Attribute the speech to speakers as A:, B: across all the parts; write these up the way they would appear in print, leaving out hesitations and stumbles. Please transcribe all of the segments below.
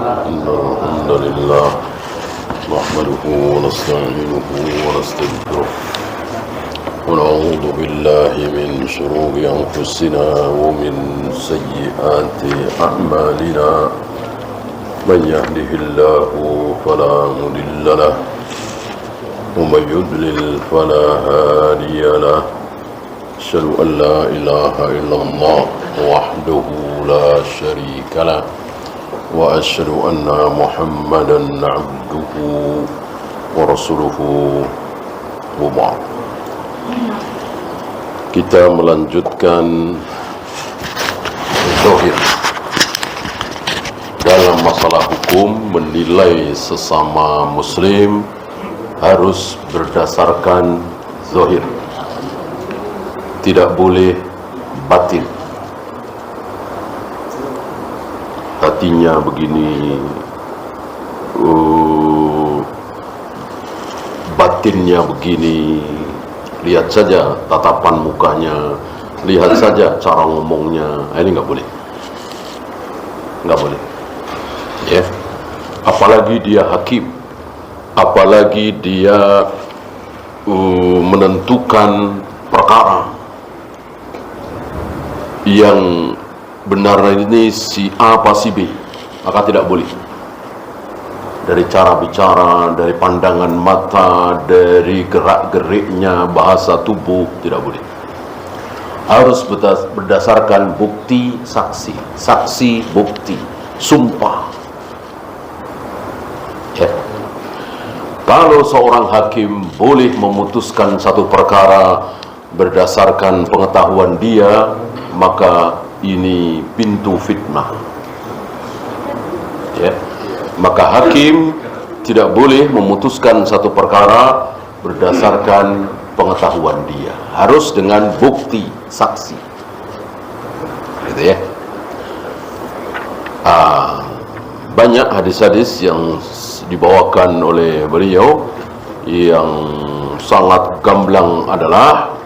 A: إن الحمد لله نحمده ونستعينه ونستغفره ونعوذ بالله من شرور أنفسنا ومن سيئات أعمالنا من يهده الله فلا مضل له ومن يضلل فلا هادي له أشهد أن لا إله إلا الله وحده لا شريك له وأشهد أن محمدا عبده ورسوله وبعد. Kita melanjutkan zahir dalam masalah hukum. Menilai sesama muslim harus berdasarkan zahir, tidak boleh batin. Hatinya begini, batinnya begini. Lihat saja tatapan mukanya, lihat saja cara ngomongnya. Ini nggak boleh, nggak boleh. Ya, apalagi dia hakim, apalagi dia menentukan perkara yang benar ini si A apa si B, maka tidak boleh. Dari cara bicara, dari pandangan mata, dari gerak-geriknya, bahasa tubuh, tidak boleh. Harus berdasarkan bukti saksi, saksi bukti, sumpah. Ya. Kalau seorang hakim boleh memutuskan satu perkara berdasarkan pengetahuan dia, maka ini pintu fitnah. Ya. Maka hakim tidak boleh memutuskan satu perkara berdasarkan pengetahuan dia, harus dengan bukti saksi. Gitu ya. Banyak hadis-hadis yang dibawakan oleh beliau. Yang sangat gamblang adalah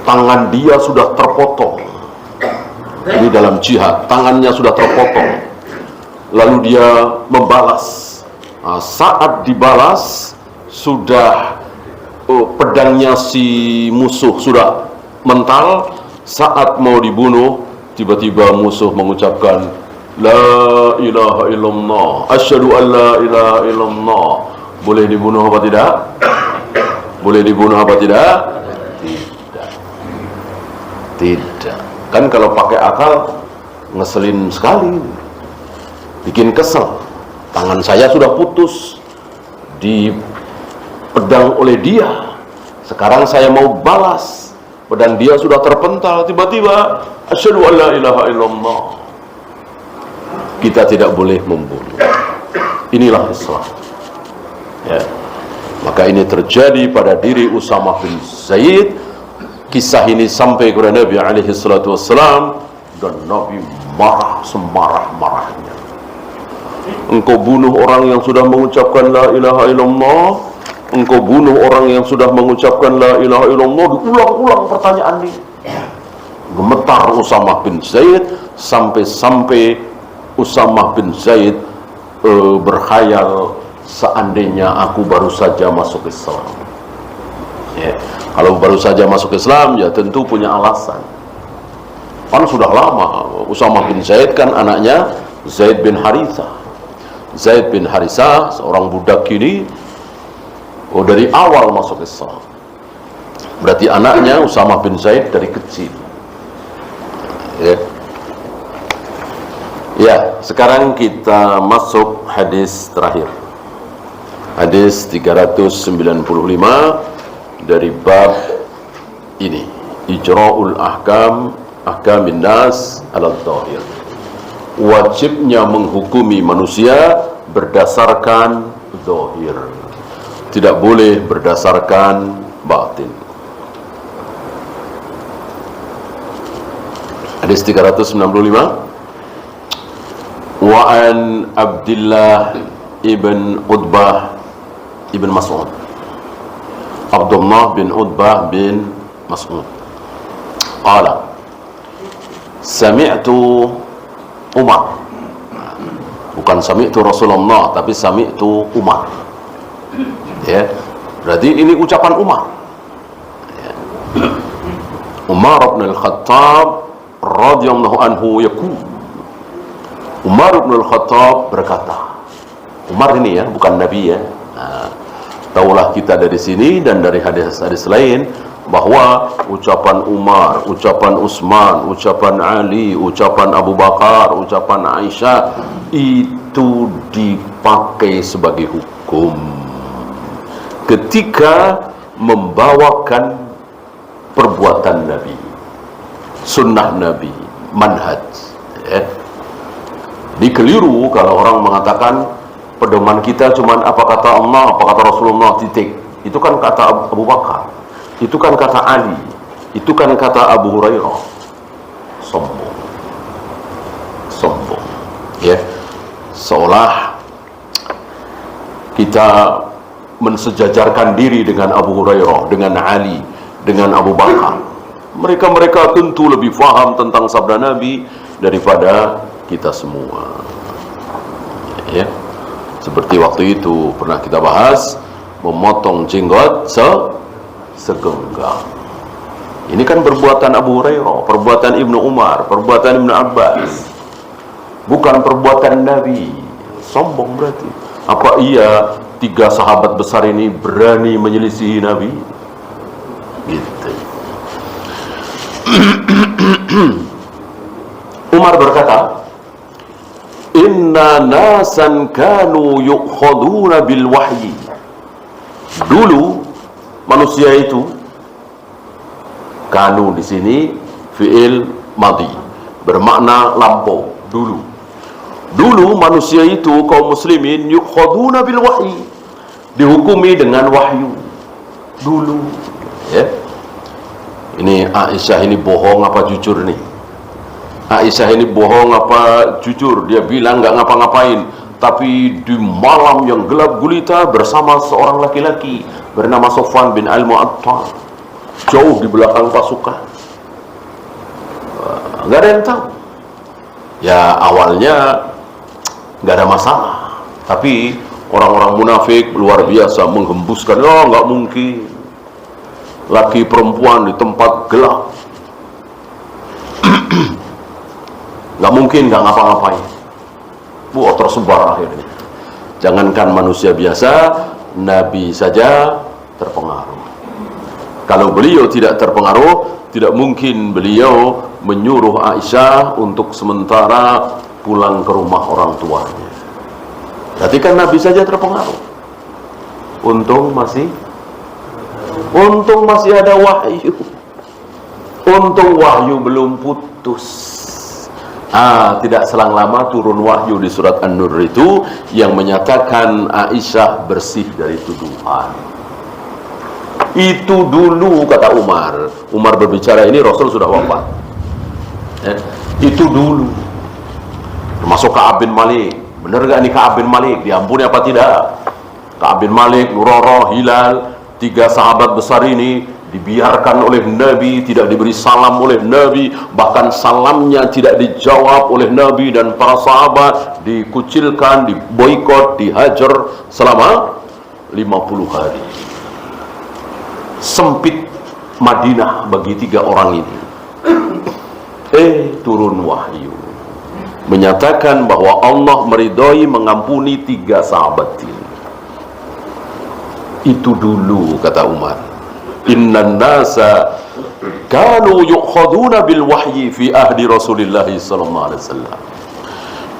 A: tangan dia sudah terpotong. Ini dalam jihad, tangannya sudah terpotong, lalu dia membalas. Saat dibalas, sudah pedangnya si musuh sudah mental. Saat mau dibunuh, tiba-tiba musuh mengucapkan La ilaha illallah, asyhadu an la ilaha illallah. Boleh dibunuh apa tidak? Boleh dibunuh apa tidak? Tidak. Tidak. Kan kalau pakai akal ngeselin sekali, bikin kesel. Tangan saya sudah putus, dipedang oleh dia. Sekarang saya mau balas, pedang dia sudah terpental. Tiba-tiba asyhadu an la ilaha illallah. Kita tidak boleh membunuh. Inilah Islam. Ya. Maka ini terjadi pada diri Usamah bin Zaid. Kisah ini sampai kepada Nabi alaihi salatu wassalam, dan Nabi marah semarah-marahnya. Engkau bunuh orang yang sudah mengucapkan la ilaha illallah, engkau bunuh orang yang sudah mengucapkan la ilaha illallah. Diulang-ulang pertanyaan ini. Gemetar Usamah bin Zaid, sampai-sampai Usamah bin Zaid berkhayal, seandainya aku baru saja masuk Islam. Ya. Kalau baru saja masuk Islam, ya tentu punya alasan. Kan sudah lama. Usamah bin Zaid kan anaknya Zaid bin Harithah. Zaid bin Harithah, seorang budak ini, dari awal masuk Islam. Berarti anaknya Usamah bin Zaid dari kecil. Ya. Ya, sekarang kita masuk hadis terakhir. Hadis 395 dari bab ini, ijra'ul ahkam, ahkamin nas ala dhahir. Wajibnya menghukumi manusia berdasarkan zahir, tidak boleh berdasarkan batin. Hadis 395. Wa an Abdullah ibn Utbah ibn Mas'ud, Abdullah bin Utbah bin Mas'ud qala, Sami'tu Umar. Bukan sami'tu Rasulullah, tapi sami'tu Umar. Ya, berarti ini ucapan Umar. Ya. Umar bin Al-Khattab radhiyallahu anhu yaqul. Umar bin Al-Khattab berkata. Umar ini ya, bukan Nabi ya. Nah, taulah kita dari sini dan dari hadis-hadis lain bahwa ucapan Umar, ucapan Utsman, ucapan Ali, ucapan Abu Bakar, ucapan Aisyah itu dipakai sebagai hukum ketika membawakan perbuatan Nabi, sunnah Nabi, manhaj. Ya. Dikeliru kalau orang mengatakan pedoman kita cuman apa kata Allah, apa kata Rasulullah, titik. Itu kan kata Abu Bakar, itu kan kata Ali, itu kan kata Abu Hurairah. Sombong, sombong, ya. Seolah kita mensejajarkan diri dengan Abu Hurairah, dengan Ali, dengan Abu Bakar. Mereka tentu lebih faham tentang sabda Nabi daripada kita semua. Ya. Seperti waktu itu pernah kita bahas, memotong jenggot segenggam. Ini kan perbuatan Abu Hurairah, perbuatan Ibnu Umar, perbuatan Ibnu Abbas, bukan perbuatan Nabi. Sombong berarti. Apa iya 3 sahabat besar ini berani menyelisihi Nabi? Gitu. Umar berkata, inna nasan kanu yu'khaduna bil wahyi. Dulu manusia itu, kanu di sini fi'il madhi, bermakna lampau. Dulu manusia itu, kaum muslimin, yu'khaduna bil wahyi, dihukumi dengan wahyu. Dulu, ya. Ini Aisyah ini bohong apa jujur nih? Aisyah ini bohong apa jujur? Dia bilang nggak ngapa-ngapain, tapi di malam yang gelap gulita bersama seorang laki-laki bernama Sofwan bin Al-Mu'attal, jauh di belakang pasukan. Nggak ada yang tahu. Ya awalnya nggak ada masalah, tapi orang-orang munafik luar biasa menghembuskan, oh nggak mungkin laki perempuan di tempat gelap, nggak mungkin, nggak ngapa-ngapain. Tersebar akhirnya. Jangankan manusia biasa, Nabi saja terpengaruh. Kalau beliau tidak terpengaruh, tidak mungkin beliau menyuruh Aisyah untuk sementara pulang ke rumah orang tuanya. Berarti kan Nabi saja terpengaruh. Untung masih ada wahyu. Untung wahyu belum putus. Tidak selang lama turun wahyu di surat An-Nur itu yang menyatakan Aisyah bersih dari tuduhan. Itu dulu kata Umar. Umar berbicara ini Rasul sudah wafat. Itu dulu. Termasuk Ka'ab bin Malik. Benar gak nih Ka'ab bin Malik? Diampuni apa tidak? Ka'ab bin Malik, Nurarah, Hilal, 3 sahabat besar ini dibiarkan oleh Nabi, tidak diberi salam oleh Nabi, bahkan salamnya tidak dijawab oleh Nabi dan para sahabat, dikucilkan, diboikot, dihajar selama 50 hari. Sempit Madinah bagi 3 orang ini. Turun wahyu menyatakan bahwa Allah meridhoi mengampuni 3 sahabat ini. Itu dulu kata Umar. Innan nasa kanu yu'khaduna bil wahyi fi ahdi Rasulillah sallallahu alaihi wasallam.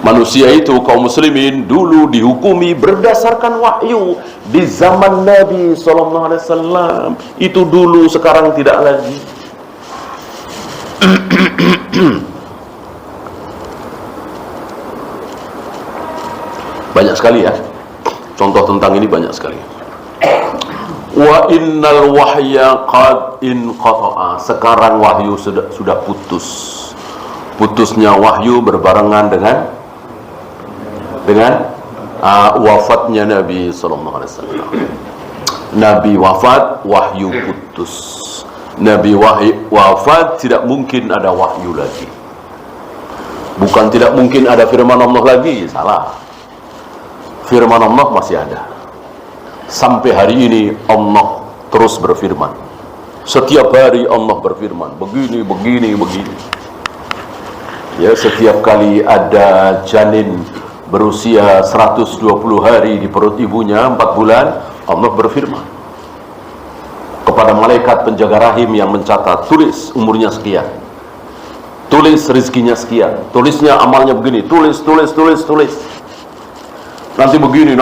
A: Manusia itu, kaum muslimin, dulu dihukumi berdasarkan wahyu di zaman Nabi sallallahu alaihi wasallam. Itu dulu, sekarang tidak lagi. Banyak sekali ya contoh tentang ini, banyak sekali. Wa innal wahya qad inqata'a. Sekarang wahyu sudah putus. Putusnya wahyu berbarengan dengan wafatnya Nabi sallallahu alaihi wasallam. Nabi wafat, wahyu putus. Nabi wafat, tidak mungkin ada wahyu lagi. Bukan tidak mungkin ada firman Allah lagi, salah. Firman Allah masih ada. Sampai hari ini Allah terus berfirman. Setiap hari Allah berfirman, begini. Ya, setiap kali ada janin berusia 120 hari di perut ibunya, 4 bulan, Allah berfirman kepada malaikat penjaga rahim yang mencatat, tulis umurnya sekian, tulis rezekinya sekian, tulisnya amalnya begini, tulis. Nanti begini,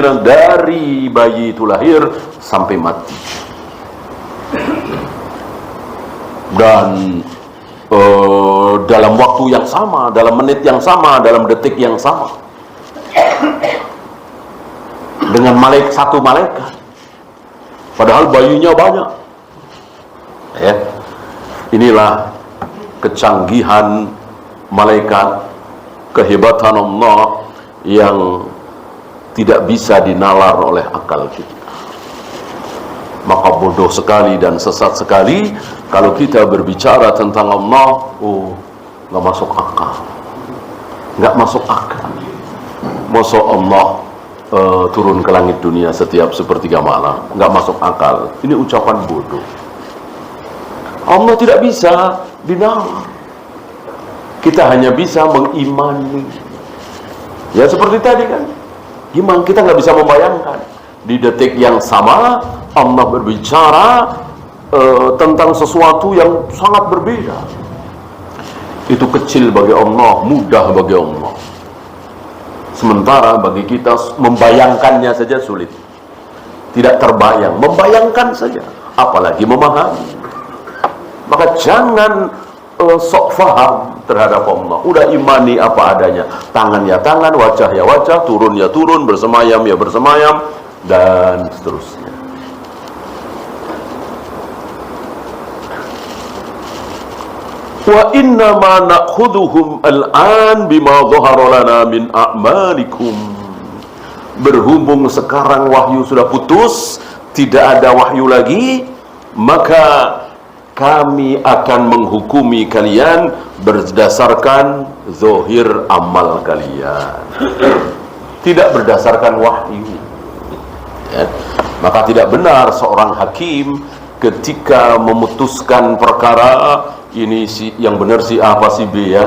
A: dan dari bayi itu lahir sampai mati. Dan dalam waktu yang sama, dalam menit yang sama, dalam detik yang sama, dengan satu malaikat. Padahal bayinya banyak. Ya. Inilah kecanggihan malaikat, kehebatan Allah yang tidak bisa dinalar oleh akal kita. Maka bodoh sekali dan sesat sekali kalau kita berbicara tentang Allah, nggak masuk akal. Masa Allah turun ke langit dunia setiap sepertiga malam, nggak masuk akal. Ini ucapan bodoh. Allah tidak bisa dinalar. Kita hanya bisa mengimani. Ya seperti tadi kan, iman kita nggak bisa membayangkan. Di detik yang sama Allah berbicara tentang sesuatu yang sangat berbeda. Itu kecil bagi Allah, mudah bagi Allah. Sementara bagi kita membayangkannya saja sulit. Tidak terbayang, membayangkan saja, apalagi memahami. Maka jangan sok faham terhadap Allah. Udah imani apa adanya. Tangan ya tangan, wajah ya wajah, turun ya turun, bersemayam ya bersemayam, dan seterusnya. Wa inna ma na'khuduhum al'an bima dhahara lana min a'malikum. Berhubung sekarang wahyu sudah putus, tidak ada wahyu lagi, maka kami akan menghukumi kalian berdasarkan zahir amal kalian, tidak berdasarkan wahyu. Ya. Maka tidak benar seorang hakim ketika memutuskan perkara ini yang benar si A apa si B ya,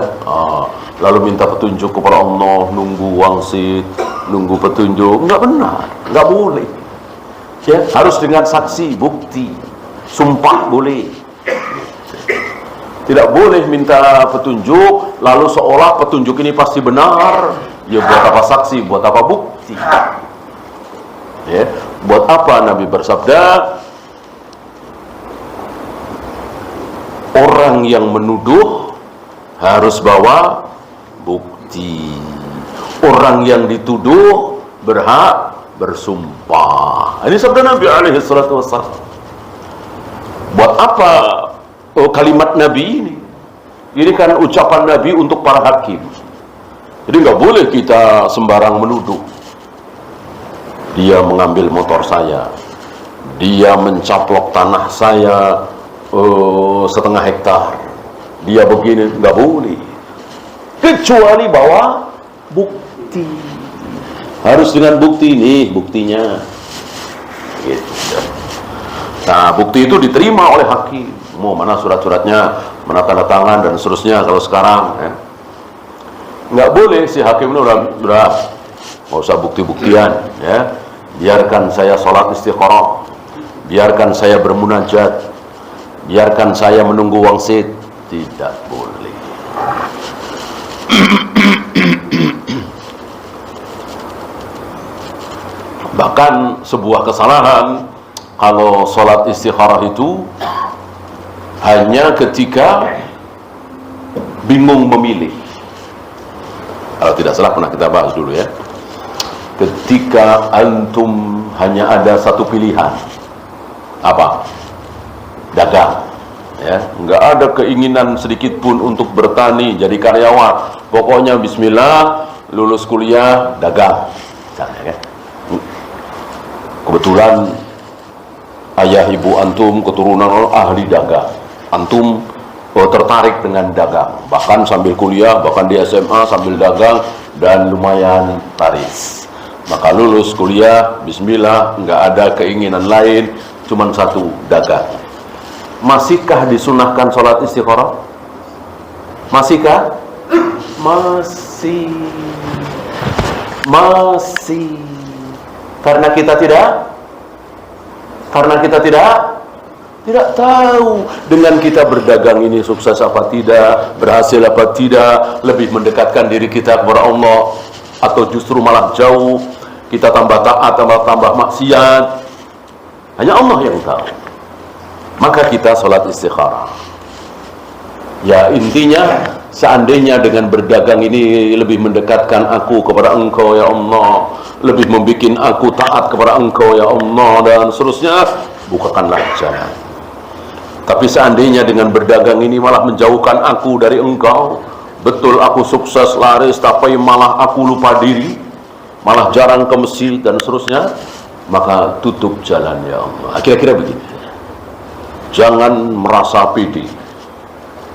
A: lalu minta petunjuk kepada Allah, nunggu wangsit, nunggu petunjuk, nggak benar, nggak boleh. Ya, harus dengan saksi, bukti, sumpah boleh. Tidak boleh minta petunjuk lalu seolah petunjuk ini pasti benar. Ya buat apa saksi, buat apa bukti? Ya, buat apa Nabi bersabda, orang yang menuduh harus bawa bukti. Orang yang dituduh berhak bersumpah. Ini sabda Nabi alaihi salatu wassalam. Buat apa kalimat Nabi ini? Ini kan ucapan Nabi untuk para hakim. Jadi nggak boleh kita sembarang menuduh. Dia mengambil motor saya, dia mencaplok tanah saya setengah hektar, dia begini, nggak boleh. Kecuali bawa bukti. Harus dengan bukti, nih buktinya. Gitu. Nah, bukti itu diterima oleh hakim. Mau mana surat-suratnya, mana tanda tangan dan seterusnya. Kalau sekarang, ya, nggak boleh si hakim ini udah nggak usah bukti-buktian, ya. Biarkan saya sholat istikharah, biarkan saya bermunajat, biarkan saya menunggu wangsit. Tidak boleh. Bahkan sebuah kesalahan kalau sholat istikharah itu hanya ketika bingung memilih. Kalau tidak salah pernah kita bahas dulu ya. Ketika antum hanya ada satu pilihan, apa? Dagang. Ya, nggak ada keinginan sedikit pun untuk bertani, jadi karyawan. Pokoknya bismillah, lulus kuliah, dagang. Misalnya, kan? Kebetulan ayah ibu antum keturunan ahli dagang. Antum tertarik dengan dagang, bahkan sambil kuliah, bahkan di SMA sambil dagang, dan lumayan laris. Maka lulus kuliah, bismillah, nggak ada keinginan lain, cuman satu, dagang. Masihkah disunahkan sholat istikharah? Masihkah? Masih. Karena kita tidak tahu dengan kita berdagang ini sukses apa tidak, berhasil apa tidak, lebih mendekatkan diri kita kepada Allah atau justru malah jauh, kita tambah taat, tambah maksiat. Hanya Allah yang tahu. Maka kita sholat istikharah. Ya, intinya seandainya dengan berdagang ini lebih mendekatkan aku kepada Engkau ya Allah, lebih membuat aku taat kepada Engkau ya Allah, dan seterusnya, bukakanlah jalan. Tapi seandainya dengan berdagang ini malah menjauhkan aku dari Engkau, betul aku sukses laris, tapi malah aku lupa diri, malah jarang ke masjid dan seterusnya, maka tutup jalan ya Allah. Kira-kira begitu. Jangan merasa pede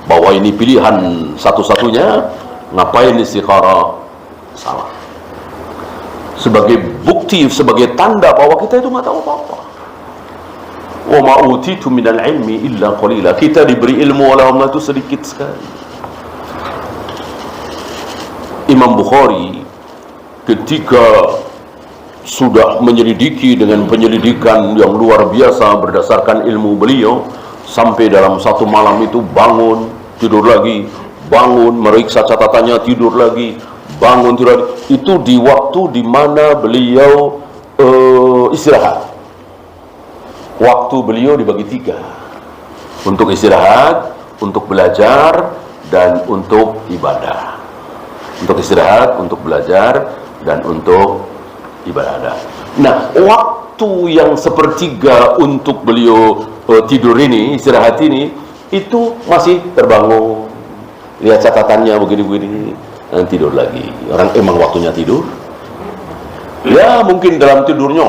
A: bahwa ini pilihan satu-satunya, ngapain istikharah, salah. Sebagai bukti, sebagai tanda bahwa kita itu nggak tahu apa-apa. Wa ma utitu minal ilmi illa qalila. Kita diberi ilmu oleh Allah itu sedikit sekali. Imam Bukhari ketika sudah menyelidiki dengan penyelidikan yang luar biasa berdasarkan ilmu beliau, sampai dalam satu malam itu bangun, tidur lagi, bangun, meriksa catatannya, tidur lagi, bangun, tidur lagi. Itu di waktu di mana beliau istirahat. Waktu beliau dibagi 3. Untuk istirahat, untuk belajar, dan untuk ibadah. Untuk istirahat, untuk belajar, dan untuk ibadah. Nah, waktu yang sepertiga untuk beliau tidur ini, istirahat ini, itu masih terbangun, lihat catatannya begini-begini, dan tidur lagi. Orang emang waktunya tidur? Ya, mungkin dalam tidurnya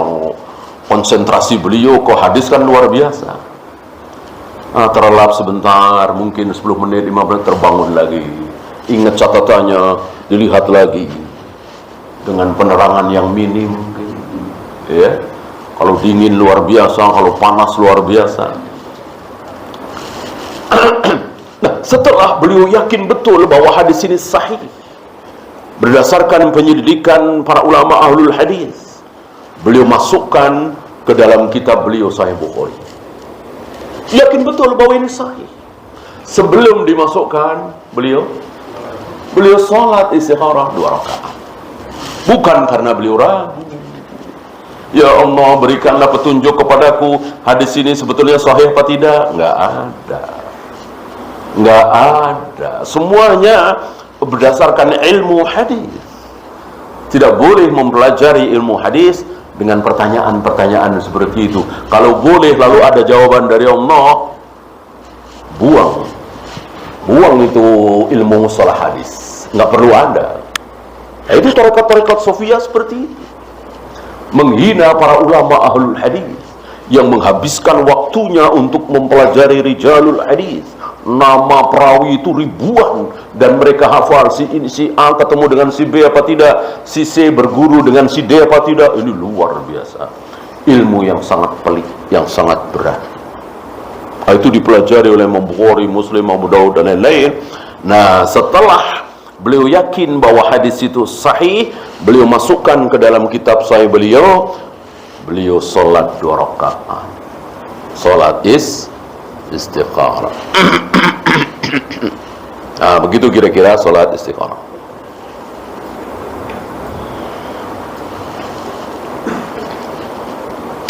A: konsentrasi beliau ke hadis kan luar biasa. Terlelap sebentar, mungkin 10 menit, 5 menit, terbangun lagi, ingat catatannya, dilihat lagi dengan penerangan yang minim, ya. Kalau dingin luar biasa, kalau panas luar biasa. Nah, setelah beliau yakin betul bahwa hadis ini sahih berdasarkan penyelidikan para ulama ahlul hadis, beliau masukkan ke dalam kitab beliau Sahih Bukhari. Yakin betul bahwa ini sahih. Sebelum dimasukkan, beliau sholat istikharah 2 rakaat. Bukan karena beliau ragu, ya Allah berikanlah petunjuk kepadaku, hadis ini sebetulnya sahih apa tidak. Nggak ada. Semuanya berdasarkan ilmu hadis. Tidak boleh mempelajari ilmu hadis dengan pertanyaan-pertanyaan seperti itu. Kalau boleh lalu ada jawaban dari Allah, buang itu ilmu mustalah hadis, nggak perlu ada. Itu tarekat-tarekat Sufiyah seperti itu, menghina para ulama ahlul hadis yang menghabiskan waktunya untuk mempelajari rijalul hadis. Nama perawi itu ribuan, dan mereka hafal si A ketemu dengan si B apa tidak, si C berguru dengan si D apa tidak. Ini luar biasa, ilmu yang sangat pelik, yang sangat berat. Itu dipelajari oleh Imam Bukhari, Muslim, Abu Daud, dan lain-lain. Nah, setelah beliau yakin bahwa hadis itu sahih, beliau masukkan ke dalam kitab sahih beliau sholat 2 rakaat. Sholat istikharah. Nah, begitu kira-kira sholat istikharah.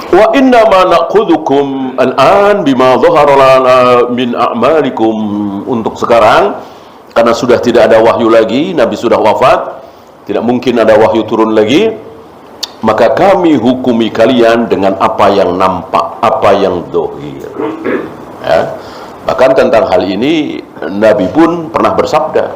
A: Wa inna ma na'khudhukum al-an bima dhahara lana min a'malikum. Untuk sekarang, karena sudah tidak ada wahyu lagi, Nabi sudah wafat, tidak mungkin ada wahyu turun lagi, maka kami hukumi kalian dengan apa yang nampak, apa yang dohir. Ya. Bahkan tentang hal ini Nabi pun pernah bersabda,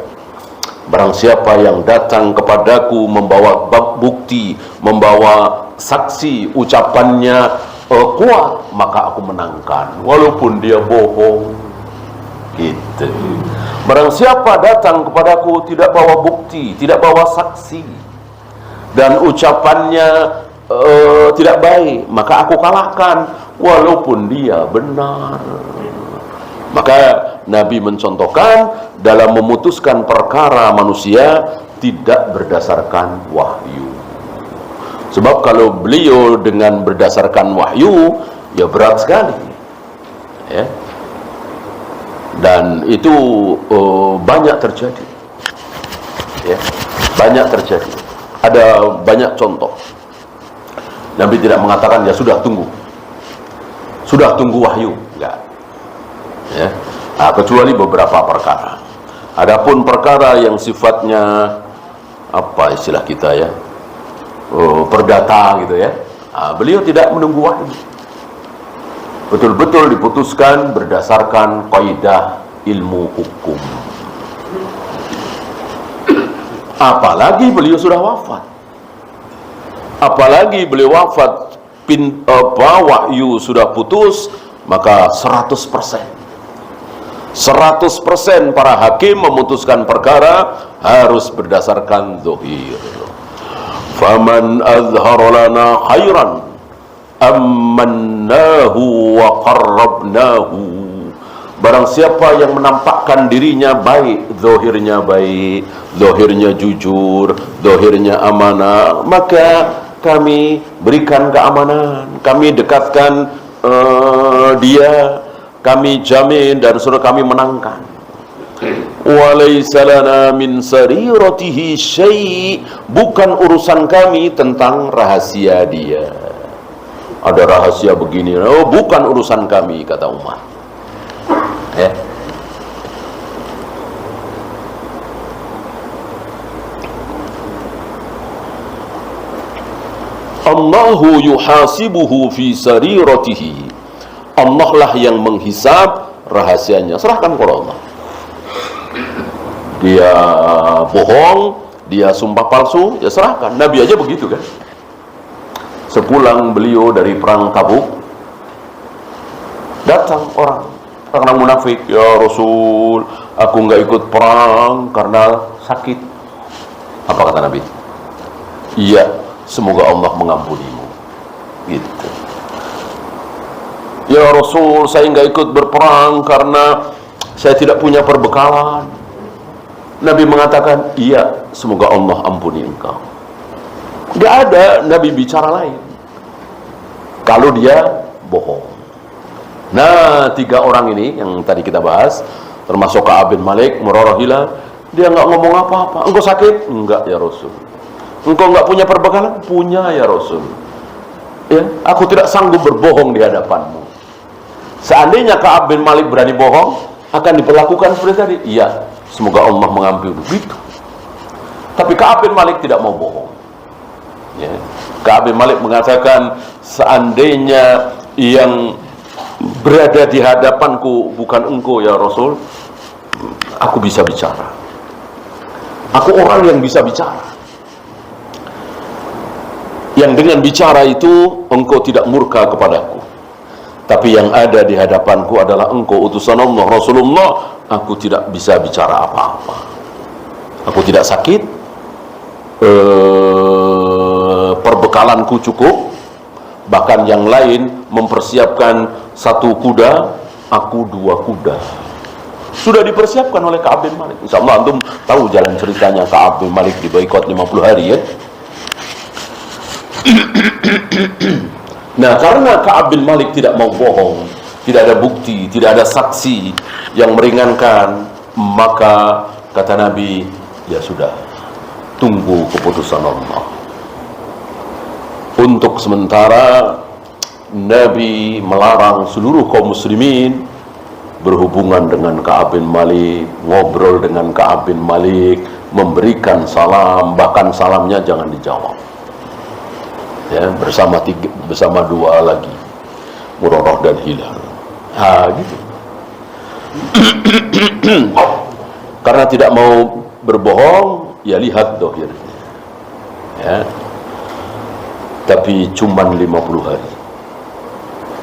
A: barang siapa yang datang kepadaku membawa bukti, membawa saksi, ucapannya kuat, maka aku menangkan, walaupun dia bohong. Gitu. Barang siapa datang kepadaku tidak bawa bukti, tidak bawa saksi, dan ucapannya tidak baik, maka aku kalahkan walaupun dia benar. Maka Nabi mencontohkan dalam memutuskan perkara manusia tidak berdasarkan wahyu. Sebab kalau beliau dengan berdasarkan wahyu, ya berat sekali, ya. Dan itu banyak terjadi, ya, banyak terjadi. Ada banyak contoh. Nabi tidak mengatakan ya sudah tunggu wahyu, enggak, ya. Kecuali beberapa perkara. Adapun perkara yang sifatnya apa istilah kita ya, perdata gitu ya, beliau tidak menunggu wahyu. Betul-betul diputuskan berdasarkan kaidah ilmu hukum. Apalagi beliau sudah wafat. Apalagi beliau wafat, wahyu sudah putus, maka 100% para hakim memutuskan perkara harus berdasarkan zahir. Faman azhara lana khairan ammannahu wa qarrabnahu. Barang siapa yang menampakkan dirinya baik, zahirnya jujur, zahirnya amanah, maka kami berikan keamanan, kami dekatkan dia, kami jamin dan suruh kami menangkan. Walaysa lana min sariratihi syai', bukan urusan kami tentang rahasia dia. Ada rahasia begini, oh bukan urusan kami, kata Umar. Ya. Allahu yuhasibuhu fi sariratihi. Allah lah yang menghisab rahasianya. Serahkan kepada Allah. Dia bohong, dia sumpah palsu, ya serahkan. Nabi aja begitu kan. Sepulang beliau dari perang Tabuk, datang orang munafik, ya Rasul, aku nggak ikut perang karena sakit. Apa kata Nabi? Iya, semoga Allah mengampunimu. Gitu. Ya Rasul, saya nggak ikut berperang karena saya tidak punya perbekalan. Nabi mengatakan, iya, semoga Allah ampuni engkau. Nggak ada Nabi bicara lain kalau dia bohong. Nah, 3 orang ini yang tadi kita bahas, termasuk Ka'ab bin Malik, Murarah Hilal, dia nggak ngomong apa-apa. Engkau sakit? Enggak ya Rasul. Engkau nggak punya perbekalan? Punya ya Rasul. Ya, aku tidak sanggup berbohong di hadapanmu. Seandainya Ka'ab bin Malik berani bohong, akan diperlakukan seperti tadi. Iya, semoga Allah mengampuni. Begitu. Tapi Ka'ab bin Malik tidak mau bohong. Ya. Ka'ab bin Malik mengatakan, seandainya yang berada di hadapanku bukan engkau ya Rasul, aku bisa bicara. Aku orang yang bisa bicara, yang dengan bicara itu engkau tidak murka kepadaku. Tapi yang ada di hadapanku adalah engkau utusan Allah, Rasulullah. Aku tidak bisa bicara apa-apa. Aku tidak sakit, perbekalanku cukup. Bahkan yang lain mempersiapkan 1 kuda, aku 2 kuda. Sudah dipersiapkan oleh Ka'ab bin Malik. Insyaallah antum tahu jalan ceritanya Ka'ab bin Malik di boikot 50 hari ya. Nah, karena Ka'ab bin Malik tidak mau bohong, tidak ada bukti, tidak ada saksi yang meringankan, maka kata Nabi, ya sudah, tunggu keputusan Allah. Untuk sementara Nabi melarang seluruh kaum muslimin berhubungan dengan Ka'ab bin Malik, ngobrol dengan Ka'ab bin Malik, memberikan salam, bahkan salamnya jangan dijawab. Ya, bersama 2 lagi, Murarah dan Hilal. Gitu. Karena tidak mau berbohong, ya lihat dohirnya. Ya. Tapi cuman 50 hari.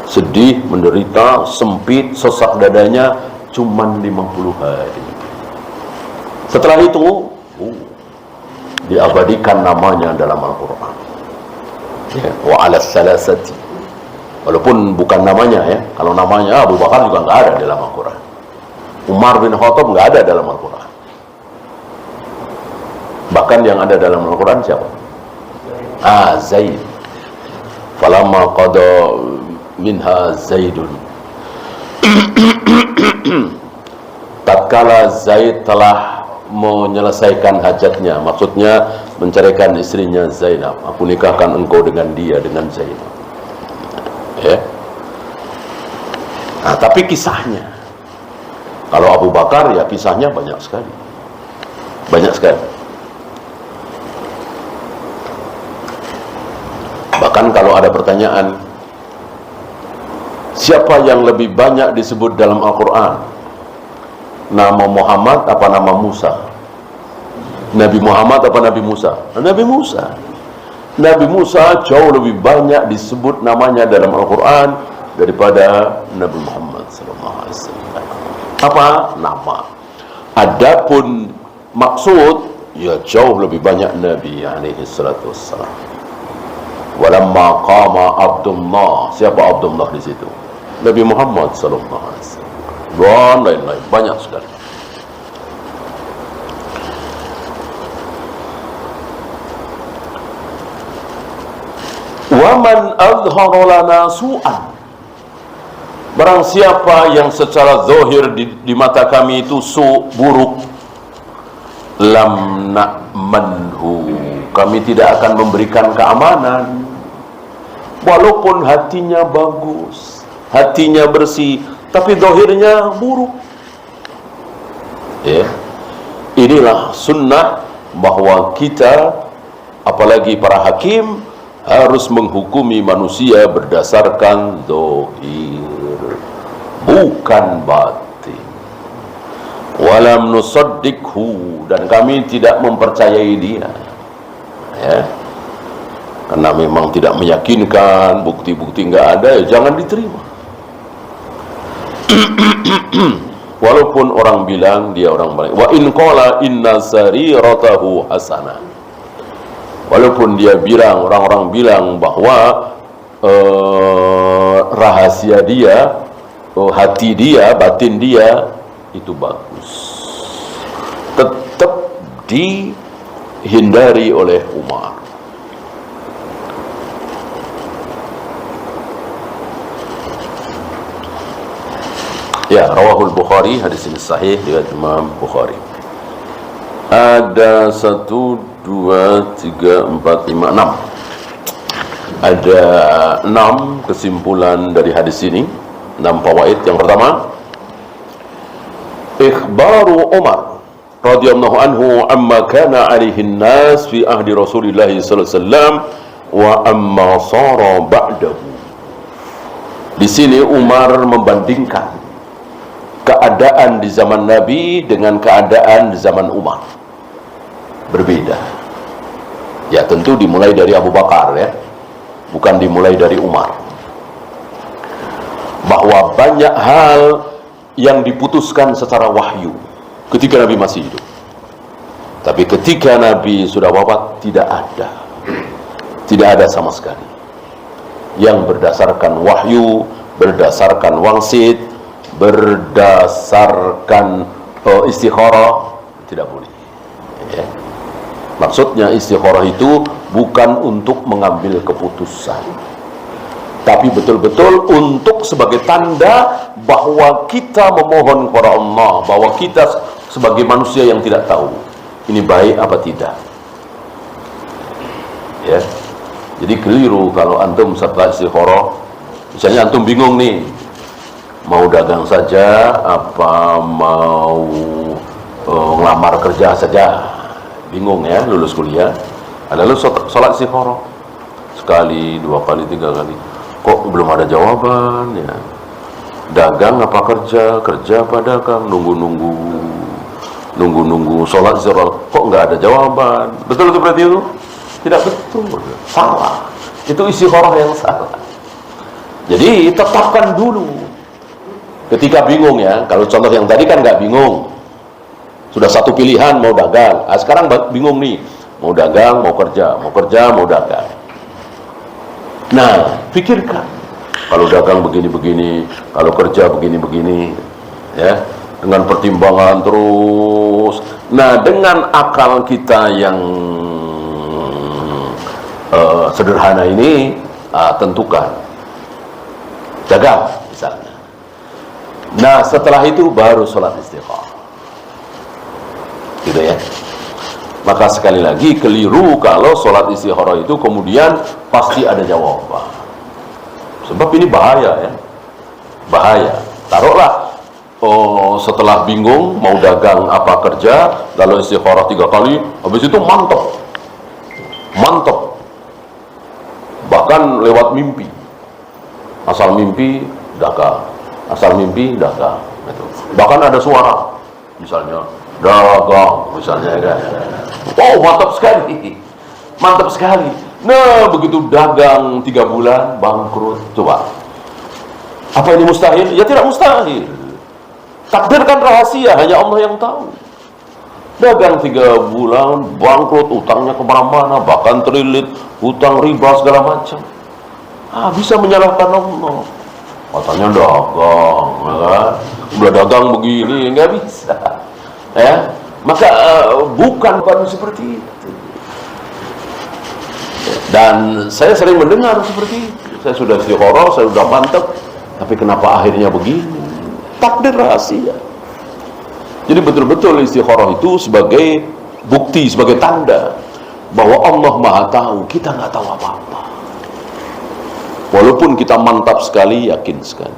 A: Sedih, menderita, sempit, sesak dadanya, cuman 50 hari. Setelah itu diabadikan namanya dalam Al-Quran, ya, wa ala salasati. Walaupun bukan namanya, ya, kalau namanya Abu Bakar juga nggak ada dalam Al-Quran, Umar bin Khattab nggak ada dalam Al-Quran. Bahkan yang ada dalam Al-Quran siapa? Zaid. Falamma qada minha Zaidun. Tatkala Zaid telah menyelesaikan hajatnya, maksudnya menceraikan istrinya Zainab, aku nikahkan engkau dengan dia, dengan Zainab, ya. Nah, tapi kisahnya, kalau Abu Bakar, ya kisahnya banyak sekali, banyak sekali. Bahkan kalau ada pertanyaan, siapa yang lebih banyak disebut dalam Al-Quran, nama Muhammad apa nama Musa? Nabi Muhammad apa Nabi Musa? Nabi Musa. Nabi Musa jauh lebih banyak disebut namanya dalam Al-Quran daripada Nabi Muhammad SAW. Apa? Nama. Adapun maksud, ya jauh lebih banyak Nabi SAW. Walamma qama Abdullah. Siapa Abdullah di situ? Nabi Muhammad SAW. Dan lain-lain, banyak sekali. Waman azhara lana su'an. Barang siapa yang secara zahir di mata kami itu buruk, lam na'manhu, kami tidak akan memberikan keamanan. Walaupun hatinya bagus, hatinya bersih, tapi zahirnya buruk, ya. Inilah sunnah bahwa kita, apalagi para hakim, harus menghukumi manusia berdasarkan zahir, bukan batin. Walam nusaddiqhu, dan kami tidak mempercayai dia, ya. Karena memang tidak meyakinkan, bukti-bukti nggak ada, ya jangan diterima. Walaupun orang bilang dia orang baik. Wa in qala inna sariratahu hasanah. Walaupun dia bilang, orang-orang bilang bahwa rahasia dia, hati dia, batin dia itu bagus, tetap dihindari oleh Umar. Ya, rawahul Bukhari, hadis ini sahih riwayat Imam Bukhari. Ada 1, 2, 3, 4, 5, 6. Ada 6 kesimpulan dari hadis ini, 6 fawaid. Yang pertama, ikhbaru Umar radhiyallahu anhu amma kana alaihi an-nas fi ahdi Rasulillah sallallahu alaihi wasallam wa amma sara ba'dahu. Di sini Umar membandingkan keadaan di zaman Nabi dengan keadaan di zaman Umar. Berbeda. Ya tentu dimulai dari Abu Bakar, ya, bukan dimulai dari Umar. Bahwa banyak hal yang diputuskan secara wahyu ketika Nabi masih hidup. Tapi ketika Nabi sudah wafat, tidak ada. Tidak ada sama sekali yang berdasarkan wahyu, berdasarkan wangsit, berdasarkan istikharah, tidak boleh, ya. Maksudnya istikharah itu bukan untuk mengambil keputusan, tapi betul-betul untuk sebagai tanda bahwa kita memohon kepada Allah, bahwa kita sebagai manusia yang tidak tahu ini baik apa tidak, ya. Jadi keliru kalau antum setelah istikharah, misalnya antum bingung nih, mau dagang saja apa mau ngelamar kerja saja, bingung ya, lulus kuliah, lalu sholat istikharah sekali, 2 kali, 3 kali, kok belum ada jawaban, ya. Dagang apa kerja, kerja apa dagang, nunggu sholat istikharah, kok nggak ada jawaban. Betul itu berarti itu? Tidak betul, salah. Itu istikharah yang salah. Jadi tetapkan dulu Ketika bingung ya, kalau contoh yang tadi kan nggak bingung, sudah satu pilihan mau dagang. Sekarang bingung nih, mau dagang, mau kerja, mau kerja, mau dagang. Nah, pikirkan, kalau dagang begini-begini, kalau kerja begini-begini, ya, dengan pertimbangan terus. Nah, dengan akal kita yang sederhana ini, tentukan dagang misalnya. Nah, setelah itu baru sholat istikharah, gitu ya. Maka sekali lagi keliru kalau sholat istikharah itu kemudian pasti ada jawaban. Sebab ini bahaya ya, bahaya. Taruhlah setelah bingung mau dagang apa kerja, lalu istikharah 3 kali, habis itu mantap, bahkan lewat mimpi. Asal mimpi dagang, asal mimpi dagang. Bahkan ada suara, misalnya dagang, misalnya kan. Oh, mantap sekali, mantap sekali. Nah, begitu dagang 3 bulan bangkrut. Coba, apa ini mustahil? Ya tidak mustahil. Takdir kan rahasia, hanya Allah yang tahu. Dagang 3 bulan bangkrut, utangnya kemana-mana, bahkan terlilit hutang riba segala macam. Bisa menyalahkan Allah. Katanya dagang, ya kan? Udah dagang begini, nggak bisa. Ya, maka bukan seperti itu. Dan saya sering mendengar seperti itu. Saya sudah istikharah, saya sudah mantap, tapi kenapa akhirnya begini? Takdir rahasia. Jadi betul-betul istikharah itu sebagai bukti, sebagai tanda bahwa Allah Maha Tahu, kita nggak tahu apa-apa. Walaupun kita mantap sekali, yakin sekali.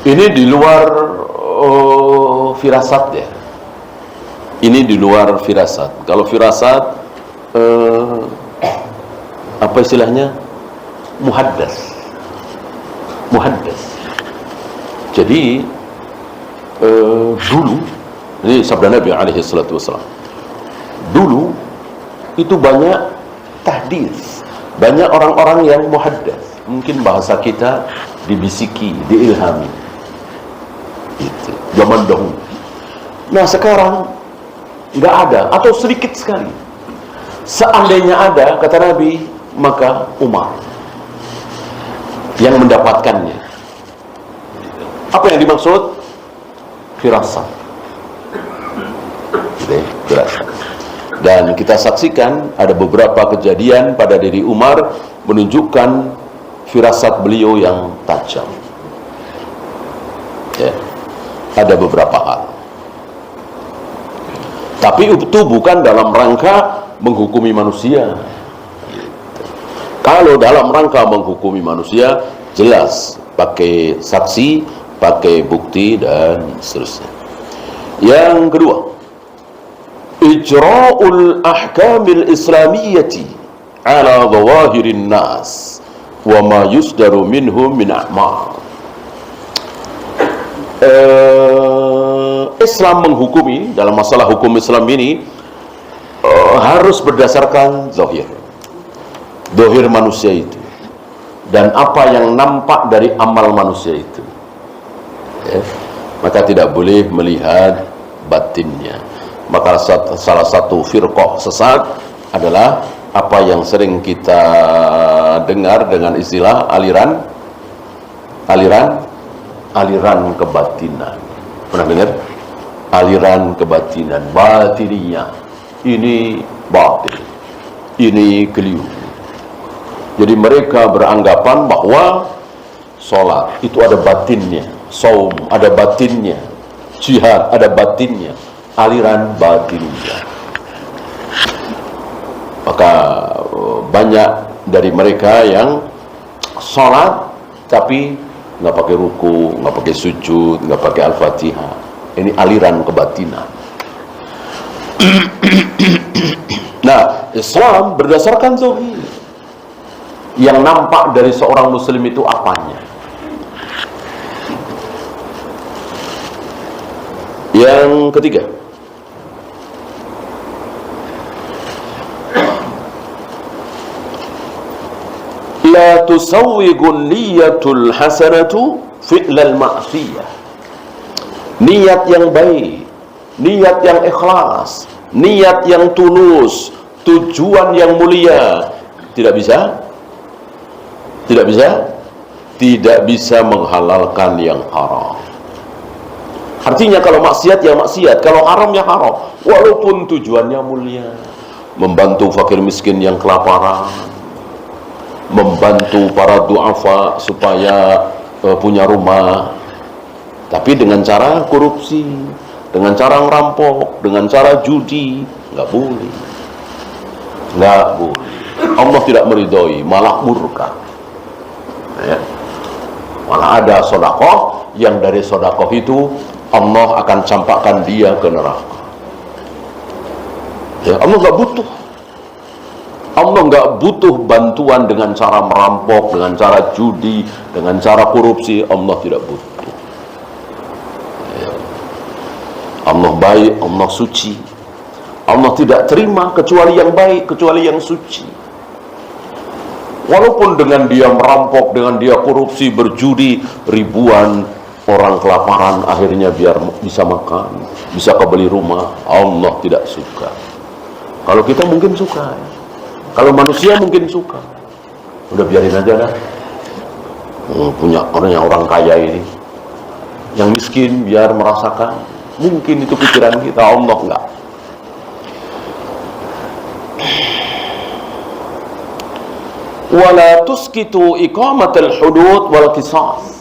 A: Ini di luar firasat ya. Ini di luar firasat. Kalau firasat apa istilahnya? Muhaddas. Jadi dulu, ini sabda Nabi alaihi salatu wasallam, dulu itu banyak tahdits, banyak orang-orang yang muhaddas, mungkin bahasa kita dibisiki, diilhami, itu zaman dahulu. Nah, sekarang nggak ada atau sedikit sekali. Seandainya ada, kata Nabi, maka Umar yang mendapatkannya. Apa yang dimaksud? Firasat. Firasat. Dan kita saksikan ada beberapa kejadian pada diri Umar menunjukkan firasat beliau yang tajam. Ya. Ada beberapa hal. Tapi itu bukan dalam rangka menghukumi manusia. Kalau dalam rangka menghukumi manusia, jelas pakai saksi, pakai bukti dan seterusnya. Yang kedua, ijra'ul ahkamil islamiyyati ala dhawahirin nas wa ma yusdaru minhum min a'mal. Islam menghukumi dalam masalah hukum Islam ini harus berdasarkan zahir manusia itu dan apa yang nampak dari amal manusia itu. Ya. Maka tidak boleh melihat batinnya. Maka salah satu firqah sesat adalah apa yang sering kita dengar dengan istilah aliran kebatinan. Pernah dengar? Aliran kebatinan, batiniyah. Ini batil, ini keliru. Jadi mereka beranggapan bahwa sholat itu ada batinnya, saum ada batinnya, jihad ada batinnya, aliran batinnya. Maka banyak dari mereka yang sholat tapi nggak pakai ruku, nggak pakai sujud, nggak pakai al-fatihah. Ini aliran kebatinan. Nah, Islam berdasarkan zahir. Yang nampak dari seorang muslim itu apanya? Yang ketiga, la tusawwigun niyatul hasanatu fi'lal ma'siyah. Niat yang baik, niat yang ikhlas, niat yang tulus, tujuan yang mulia tidak bisa menghalalkan yang haram. Artinya kalau maksiat ya maksiat, kalau haram ya haram, walaupun tujuannya mulia. Membantu fakir miskin yang kelaparan, membantu para du'afa supaya punya rumah, tapi dengan cara korupsi, dengan cara ngerampok, dengan cara judi, nggak boleh. Allah tidak meridhoi, malah murka. Ya. Malah ada sedekah yang dari sedekah itu Allah akan campakkan dia ke neraka. Ya, Allah nggak butuh bantuan dengan cara merampok, dengan cara judi, dengan cara korupsi. Allah tidak butuh. Ya. Allah baik, Allah suci. Allah tidak terima kecuali yang baik, kecuali yang suci. Walaupun dengan dia merampok, dengan dia korupsi, berjudi, ribuan orang kelaparan akhirnya biar bisa makan, bisa kebeli rumah, Allah tidak suka. Kalau kita mungkin suka, ya. Kalau manusia mungkin suka. Udah biarin aja dah. Punya orang kaya ini, yang miskin biar merasakan. Mungkin itu pikiran kita, Allah enggak. Wala tuskitu iqamatal hudud wal qisas.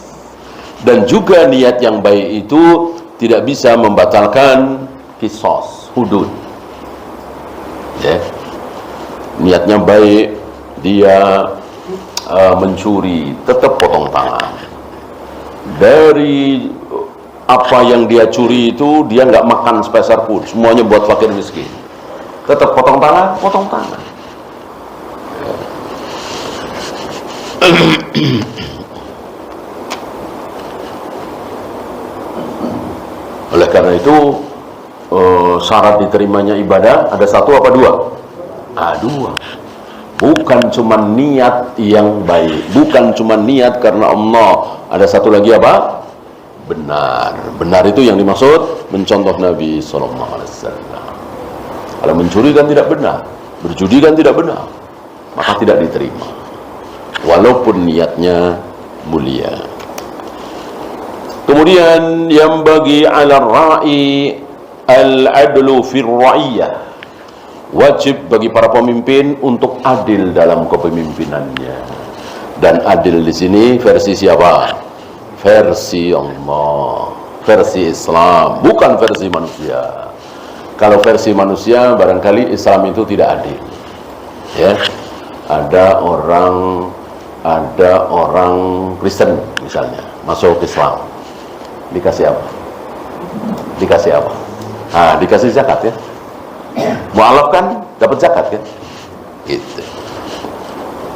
A: Dan juga niat yang baik itu tidak bisa membatalkan qisas, hudud. Ya. Niatnya baik, dia mencuri, tetap potong tangan. Dari apa yang dia curi itu dia nggak makan sepeser pun, semuanya buat fakir miskin. Tetap potong tangan, potong tangan. Oleh karena itu syarat diterimanya ibadah ada satu apa dua? Dua. Bukan cuma niat yang baik, bukan cuma niat karena Allah. Ada satu lagi apa? Benar. Benar itu yang dimaksud mencontoh Nabi SAW. Kalau mencuri kan tidak benar, berjudi kan tidak benar, maka tidak diterima. Walaupun niatnya mulia. Kemudian yang bagi ala ra'i al-adlu fir ra'iyah. Wajib bagi para pemimpin untuk adil dalam kepemimpinannya. Dan adil di sini versi siapa? Versi Allah, versi Islam, bukan versi manusia. Kalau versi manusia barangkali Islam itu tidak adil. Ya. Ada orang Kristen misalnya masuk Islam, dikasih apa? Dikasih zakat ya. Mu'alaf kan dapat zakat kan? Gitu.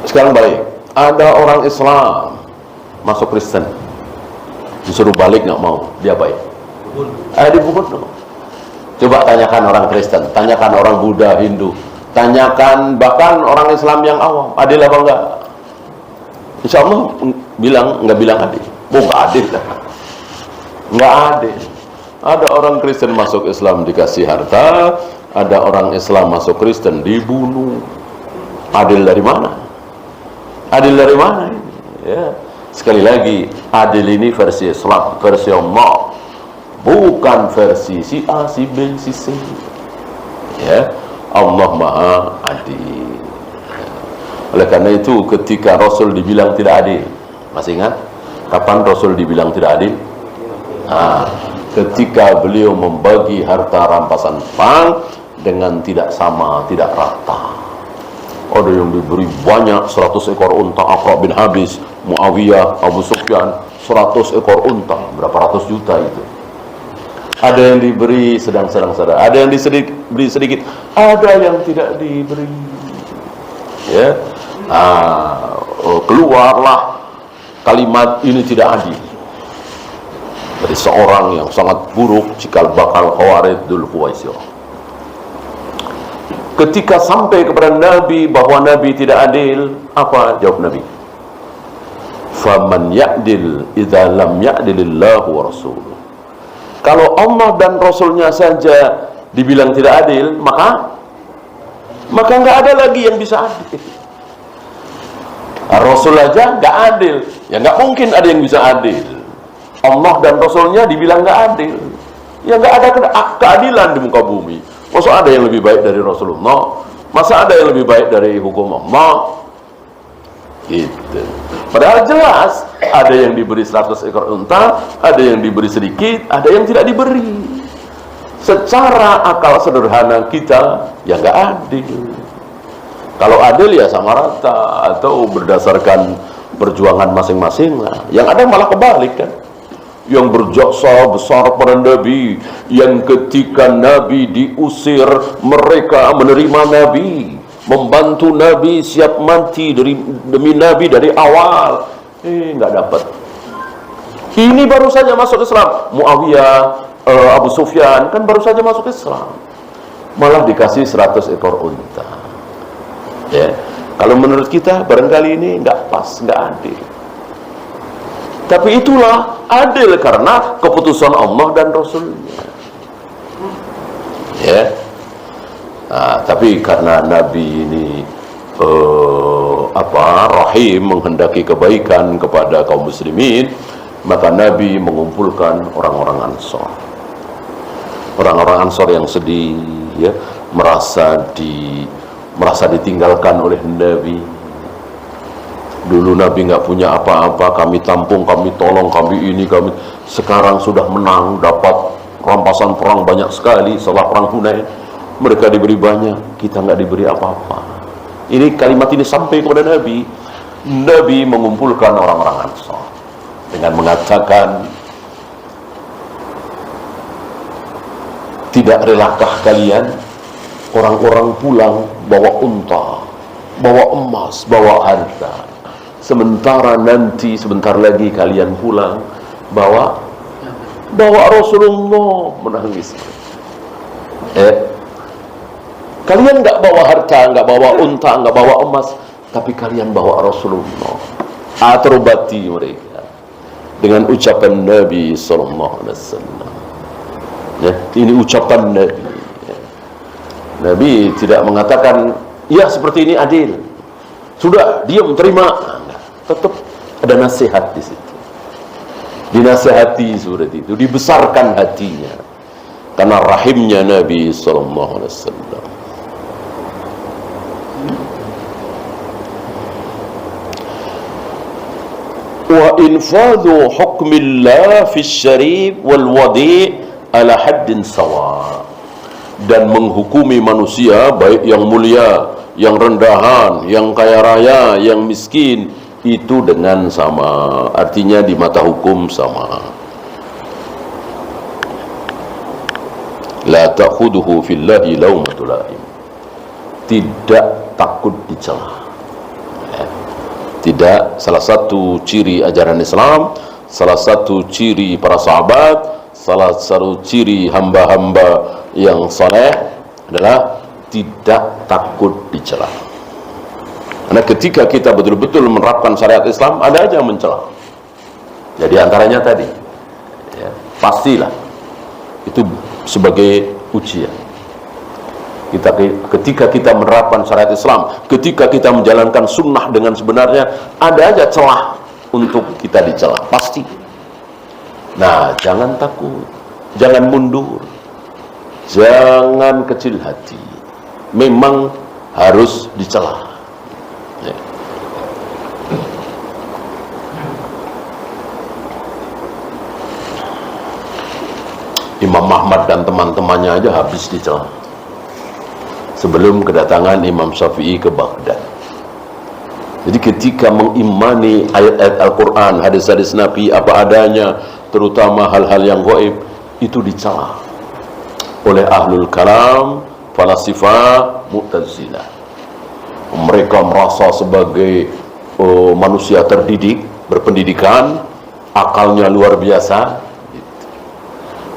A: Sekarang balik, ada orang Islam masuk Kristen, disuruh balik nggak mau, dia baik. Dibunuh. Coba tanyakan orang Kristen, tanyakan orang Buddha, Hindu, tanyakan bahkan orang Islam yang awam, adil apa enggak? Insya Allah nggak bilang adil. Nggak adil lah. Nggak adil. Ada orang Kristen masuk Islam dikasih harta, ada orang Islam masuk Kristen dibunuh. Adil dari mana? Adil dari mana ini? Ya. Sekali lagi, adil ini versi Islam, versi Allah, bukan versi si A, si B, si C. Ya, Allah Maha Adil. Oleh karena itu, ketika Rasul dibilang tidak adil, masih ingat? Kapan Rasul dibilang tidak adil? Ketika beliau membagi harta rampasan perang dengan tidak sama, tidak rata. Ada yang diberi banyak, 100 ekor unta, Aqra bin Habis, Muawiyah, Abu Sufyan, 100 ekor unta, berapa ratus juta itu. Ada yang diberi sedang-sedang saja, ada yang diberi sedikit, ada yang tidak diberi. Ya, keluarlah kalimat ini tidak adil dari seorang yang sangat buruk, cikal bakal Khawarij Dzul Khuwaisirah. Ketika sampai kepada Nabi bahwa Nabi tidak adil, apa jawab Nabi? faman ya'dil idza lam ya'dilillahu wa rasuluh. Kalau Allah dan Rasulnya saja dibilang tidak adil, maka nggak ada lagi yang bisa adil. Rasul aja nggak adil, ya nggak mungkin ada yang bisa adil. Allah dan Rasulnya dibilang nggak adil, ya nggak ada keadilan di muka bumi. Masa ada yang lebih baik dari Rasulullah? Masa ada yang lebih baik dari hukum Allah? Gitu. Padahal jelas ada yang diberi 100 ekor unta, ada yang diberi sedikit, ada yang tidak diberi. Secara akal sederhana kita, ya nggak adil. Kalau adil ya sama rata, atau berdasarkan perjuangan masing-masing lah. Yang ada malah kebalik kan. Yang berjasa besar pada Nabi, yang ketika Nabi diusir, mereka menerima Nabi, membantu Nabi, siap mati demi Nabi dari awal. Nggak dapat. Ini baru saja masuk Islam. Muawiyah, Abu Sufyan kan baru saja masuk Islam, malah dikasih 100 ekor unta. Ya, kalau menurut kita barangkali ini nggak pas, nggak adil. Tapi itulah adil karena keputusan Allah dan Rasulnya. Ya, nah, tapi karena Nabi ini rahim, menghendaki kebaikan kepada kaum muslimin, maka Nabi mengumpulkan orang-orang Ansor. Orang-orang Ansor yang sedih, ya, merasa ditinggalkan oleh Nabi. Dulu Nabi nggak punya apa-apa, kami tampung, kami tolong, kami ini, kami. Sekarang sudah menang, dapat rampasan perang banyak sekali setelah perang Hunain. Mereka diberi banyak, kita nggak diberi apa-apa. Ini kalimat ini sampai kepada Nabi. Nabi mengumpulkan orang-orang Ansor dengan mengatakan, tidak relakah kalian orang-orang pulang bawa unta, bawa emas, bawa harta, sementara nanti sebentar lagi kalian pulang bawa Rasulullah menangis. Kalian nggak bawa harta, nggak bawa unta, nggak bawa emas, tapi kalian bawa Rasulullah. Terbati mereka dengan ucapan Nabi sallallahu alaihi wasallam. Ya, ini ucapan Nabi. Nabi tidak mengatakan, ya seperti ini adil, sudah diam terima. Tetap ada nasihat di situ. Dinasihati surat itu, dibesarkan hatinya karena rahimnya Nabi sallallahu alaihi wasallam. Wa infadhu hukmillah fi syarif wal wadi' ala haddin sawa, dan menghukumi manusia baik yang mulia, yang rendahan, yang kaya raya, yang miskin, itu dengan sama, artinya di mata hukum sama. La ta'khuduhu fillahi lawmatul laim, tidak takut dicela. Tidak, salah satu ciri ajaran Islam, salah satu ciri para sahabat, salah satu ciri hamba-hamba yang saleh adalah tidak takut dicela. Karena ketika kita betul-betul menerapkan syariat Islam, ada aja yang mencela. Jadi antaranya tadi, ya, pastilah itu sebagai ujian. Ketika kita menerapkan syariat Islam, ketika kita menjalankan sunnah dengan sebenarnya, ada aja celah untuk kita dicela, pasti. Nah, jangan takut, jangan mundur, jangan kecil hati. Memang harus dicela. Ya. Imam Ahmad dan teman-temannya aja habis dicela sebelum kedatangan Imam Syafi'i ke Baghdad. Jadi ketika mengimani ayat-ayat Al-Quran, hadis-hadis Nabi apa adanya, terutama hal-hal yang gaib, itu dicela oleh ahlul kalam, falasifah, mu'tazilah. Mereka merasa sebagai manusia terdidik, berpendidikan, akalnya luar biasa.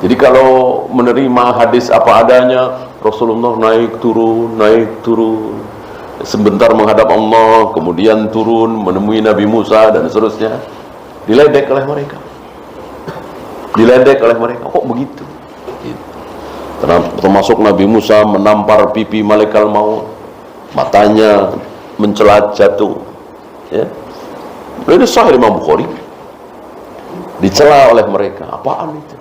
A: Jadi kalau menerima hadis apa adanya, Rasulullah naik turun, sebentar menghadap Allah, kemudian turun menemui Nabi Musa dan seterusnya. Diledek oleh mereka. Diledek oleh mereka. Kok begitu? Termasuk Nabi Musa menampar pipi malaikat maut, matanya mencelat jatuh. Ya. Ini sahih Imam Bukhari. Dicela oleh mereka. Apaan itu?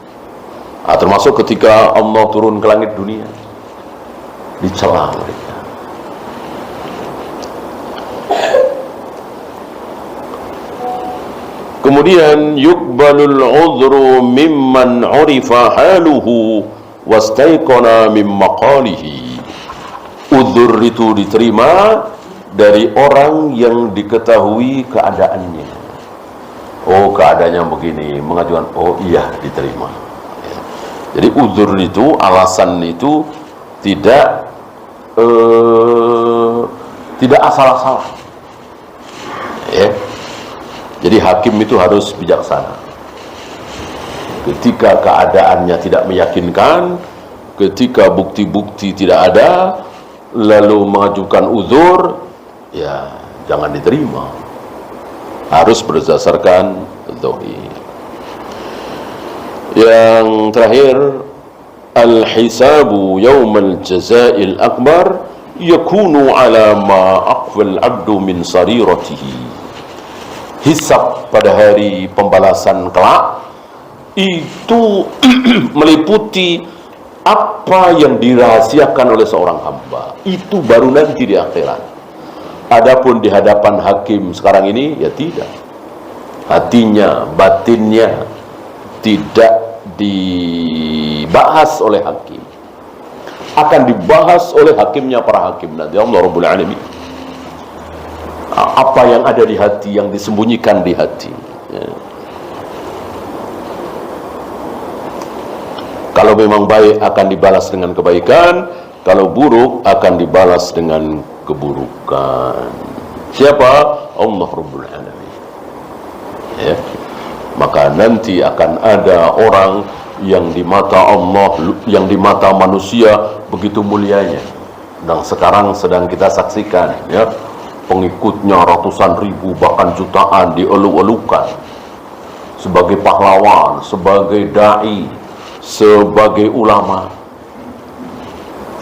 A: Termasuk ketika Allah turun ke langit dunia, dicela mereka. Kemudian yuqbalul udhru mimman urifa haluhu wastaiqana min maqalihi. Udzur itu diterima dari orang yang diketahui keadaannya. Oh, keadaannya begini, mengajukan, oh iya, diterima. Ya. Jadi udzur itu, alasan itu tidak asal-asalan. Ya. Jadi hakim itu harus bijaksana. Ketika keadaannya tidak meyakinkan, ketika bukti-bukti tidak ada, lalu mengajukan udzur, ya jangan diterima. Harus berdasarkan zahir. Yang terakhir, al-hisabu yaumal jazail akbar yakunu ala ma aqfal abdu min sariratihi. Hisab pada hari pembalasan kelak itu meliputi apa yang dirahasiakan oleh seorang hamba. Itu baru nanti di akhirat. Adapun di hadapan hakim sekarang ini, ya tidak. Hatinya, batinnya tidak dibahas oleh hakim. Akan dibahas oleh hakimnya para hakim nanti, Allah Rabbul Alamin. Apa yang ada di hati, yang disembunyikan di hati. Ya. Kalau memang baik akan dibalas dengan kebaikan, kalau buruk akan dibalas dengan keburukan. Siapa? Allah Rabbul Alamin. Ya. Maka nanti akan ada orang yang di mata Allah, yang di mata manusia begitu mulianya. Dan sekarang sedang kita saksikan, ya, pengikutnya ratusan ribu bahkan jutaan dielu-elukan sebagai pahlawan, sebagai dai, sebagai ulama.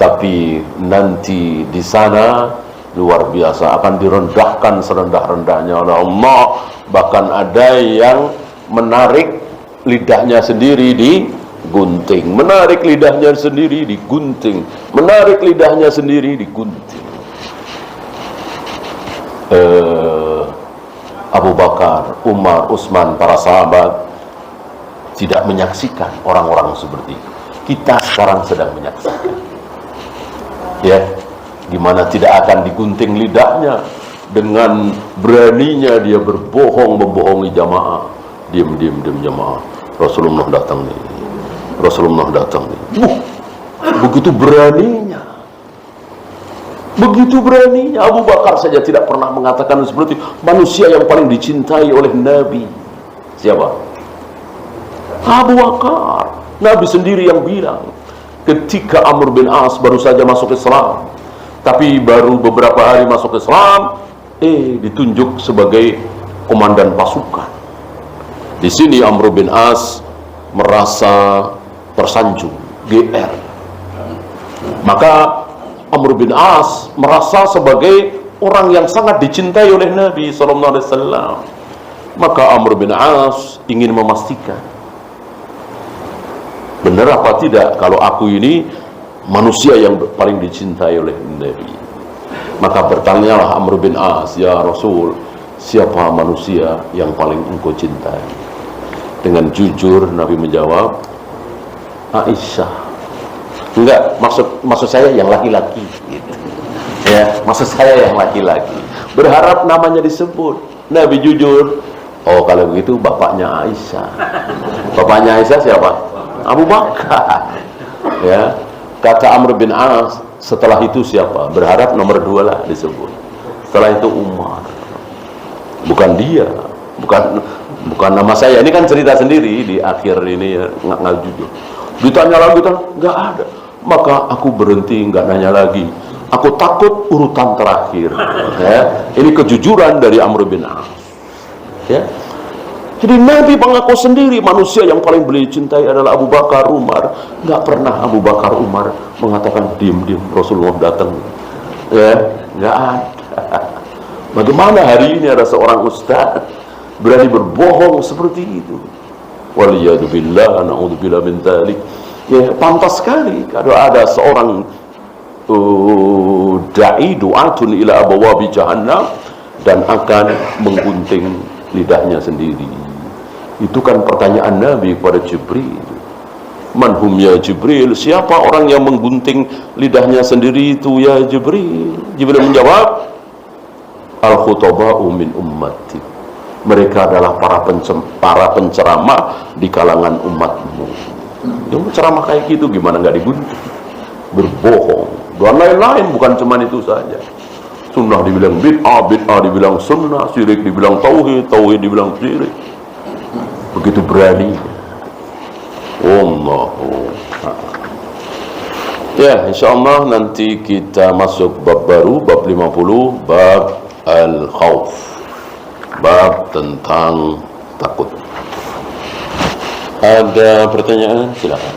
A: Tapi nanti di sana luar biasa akan direndahkan serendah-rendahnya oleh Allah. Bahkan ada yang menarik lidahnya sendiri digunting, menarik lidahnya sendiri digunting, menarik lidahnya sendiri digunting. Abu Bakar, Umar, Utsman, para sahabat tidak menyaksikan orang-orang seperti itu. Kita sekarang sedang menyaksikan. Ya, dimana tidak akan digunting lidahnya, dengan beraninya dia berbohong, membohongi jamaah. Diam jamaah. Rasulullah datang nih. Rasulullah datang nih. Begitu beraninya. Begitu beraninya. Abu Bakar saja tidak pernah mengatakan seperti manusia yang paling dicintai oleh Nabi. Siapa? Abu Bakar. Nabi sendiri yang bilang, ketika Amr bin As baru saja masuk Islam, tapi baru beberapa hari masuk Islam, ditunjuk sebagai komandan pasukan. Di sini Amr bin As merasa tersanjung, GR. Maka Amr bin As merasa sebagai orang yang sangat dicintai oleh Nabi SAW. Maka Amr bin As ingin memastikan, benar apa tidak kalau aku ini manusia yang paling dicintai oleh Nabi. Maka bertanyalah Amr bin As, ya Rasul, siapa manusia yang paling engkau cintai? Dengan jujur Nabi menjawab, Aisyah. Enggak, maksud saya yang laki-laki gitu. Ya, maksud saya yang laki-laki. Berharap namanya disebut. Nabi jujur, oh kalau begitu bapaknya Aisyah. Bapaknya Aisyah siapa? Abu Bakar. Ya, kata Amr bin As, setelah itu siapa? Berharap nomor 2 lah disebut. Setelah itu Umar. Bukan dia, bukan nama saya. Ini kan cerita sendiri di akhir ini, ya, nggak jujur. Ditanya lagi, nggak ada. Maka aku berhenti, nggak nanya lagi. Aku takut urutan terakhir. Ya. Ini kejujuran dari Amr bin As. Ya. Jadi Nabi mengaku sendiri manusia yang paling beliau cintai adalah Abu Bakar, Umar. Nggak pernah Abu Bakar, Umar mengatakan diam-diam Rasulullah datang. Ya, nggak ada. Bagaimana hari ini ada seorang ustaz berani berbohong seperti itu? Waliyadzubillah, na'udzubillah min dzalik. Ya, pantas sekali kalau ada seorang da'i du'atun ila abwabi jahannam dan akan menggunting lidahnya sendiri. Itu kan pertanyaan Nabi kepada Jibril. Manhum ya Jibril? Siapa orang yang menggunting lidahnya sendiri itu ya Jibril? Jibril menjawab, al-khutaba'u min ummati. Mereka adalah para penceramah di kalangan umatmu. Yang ceramah kayak gitu gimana nggak digunting? Berbohong dan lain-lain, bukan cuma itu saja. Sunnah dibilang bid'ah, bid'ah dibilang sunnah, syirik dibilang tauhid, tauhid dibilang syirik. Begitu berani. Allahu. Ya, insyaallah nanti kita masuk bab baru, bab 50, bab al-khauf. Bab tentang takut. Ada pertanyaan? Silakan.